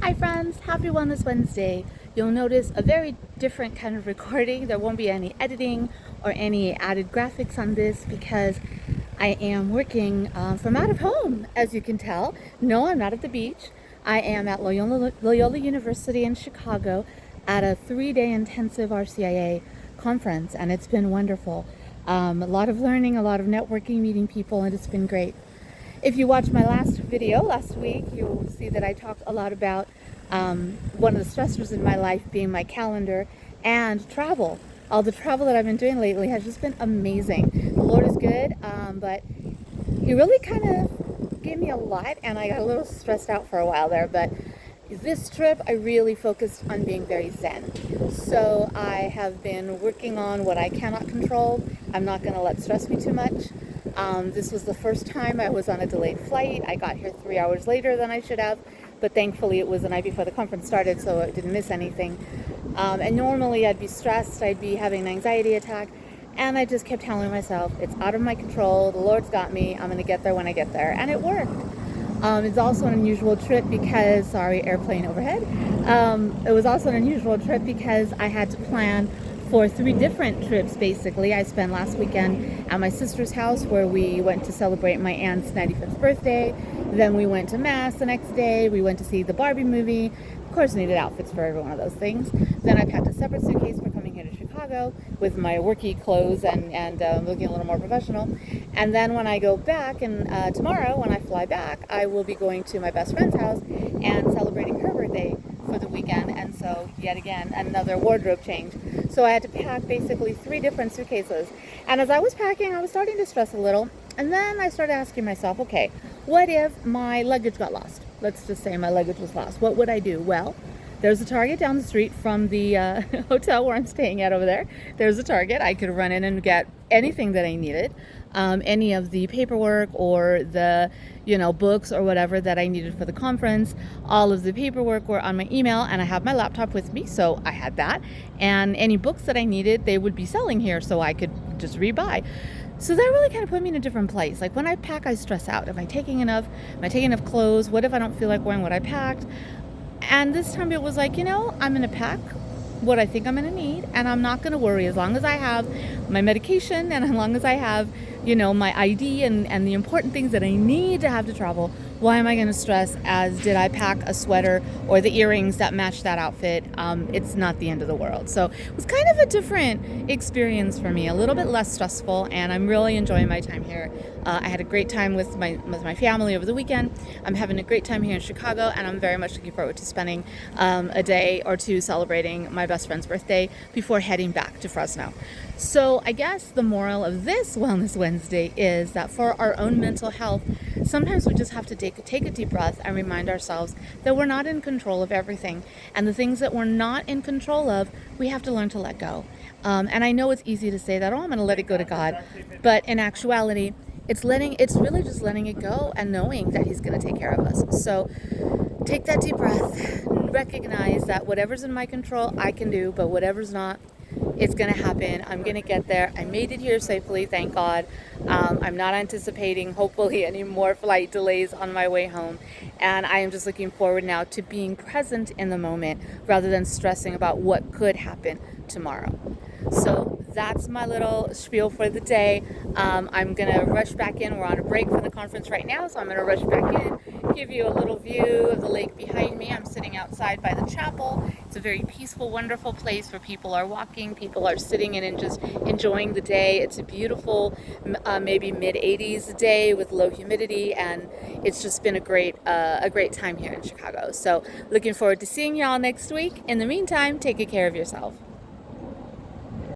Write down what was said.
Hi friends, happy Wellness Wednesday. You'll notice a very different kind of recording. There won't be any editing or any added graphics on this because I am working from out of home, as you can tell. No, I'm not at the beach. I am at Loyola University in Chicago at a 3-day intensive RCIA conference, and it's been wonderful. A lot of learning, a lot of networking, meeting people, and it's been great. If you watched my last video last week, you'll see that I talked a lot about one of the stressors in my life being my calendar and travel. All the travel that I've been doing lately has just been amazing. The Lord is good, but He really kind of gave me a lot, and I got a little stressed out for a while there. But this trip, I really focused on being very zen. So I have been working on what I cannot control. I'm not going to let stress me too much. This was the first time I was on a delayed flight. I got here 3 hours later than I should have, but thankfully it was the night before the conference started, so I didn't miss anything. And normally I'd be stressed, I'd be having an anxiety attack, and I just kept telling myself, it's out of my control, the Lord's got me, I'm going to get there when I get there, and it worked. It's also an unusual trip because, sorry, airplane overhead. It was also an unusual trip because I had to plan for 3 different trips, basically. I spent last weekend at my sister's house where we went to celebrate my aunt's 95th birthday. Then we went to Mass the next day. We went to see the Barbie movie. Of course, needed outfits for every one of those things. Then I packed a separate suitcase for coming here to Chicago with my worky clothes and looking a little more professional. And then when I go back, and tomorrow when I fly back, I will be going to my best friend's house and celebrating her birthday for the weekend. And so yet again, another wardrobe change. So I had to pack basically 3 different suitcases. And as I was packing, I was starting to stress a little. And then I started asking myself, okay, what if my luggage got lost? Let's just say my luggage was lost. What would I do? Well, there's a Target down the street from the hotel where I'm staying at over there. There's a Target. I could run in and get anything that I needed. Any of the paperwork or the, books or whatever that I needed for the conference. All of the paperwork were on my email, and I have my laptop with me, so I had that. And any books that I needed, they would be selling here, so I could just rebuy. So that really kind of put me in a different place. Like when I pack, I stress out. Am I taking enough? Am I taking enough clothes? What if I don't feel like wearing what I packed? And this time it was like, I'm going to pack what I think I'm going to need, and I'm not going to worry as long as I have my medication and as long as I have, my ID and the important things that I need to have to travel. Why am I going to stress as did I pack a sweater or the earrings that match that outfit? It's not the end of the world. So it was kind of a different experience for me, a little bit less stressful, and I'm really enjoying my time here. I had a great time with my family over the weekend. I'm having a great time here in Chicago, and I'm very much looking forward to spending a day or two celebrating my best friend's birthday before heading back to Fresno. So I guess the moral of this Wellness Wednesday is that for our own mental health, sometimes we just have to take a deep breath and remind ourselves that we're not in control of everything. And the things that we're not in control of, we have to learn to let go. And I know it's easy to say that, I'm going to let it go to God. But in actuality, it's really just letting it go and knowing that He's going to take care of us. So take that deep breath, recognize that whatever's in my control, I can do, but whatever's not, it's going to happen. I'm going to get there. I made it here safely, thank God. I'm not anticipating, hopefully, any more flight delays on my way home. And I am just looking forward now to being present in the moment rather than stressing about what could happen tomorrow. So that's my little spiel for the day. I'm going to rush back in. We're on a break from the conference right now, so I'm going to rush back in, give you a little view of the lake behind me. I'm sitting outside by the chapel. It's a very peaceful, wonderful place where people are walking, people are sitting in and just enjoying the day. It's a beautiful, maybe mid-80s day with low humidity, and it's just been a great time here in Chicago. So looking forward to seeing y'all next week. In the meantime, take good care of yourself.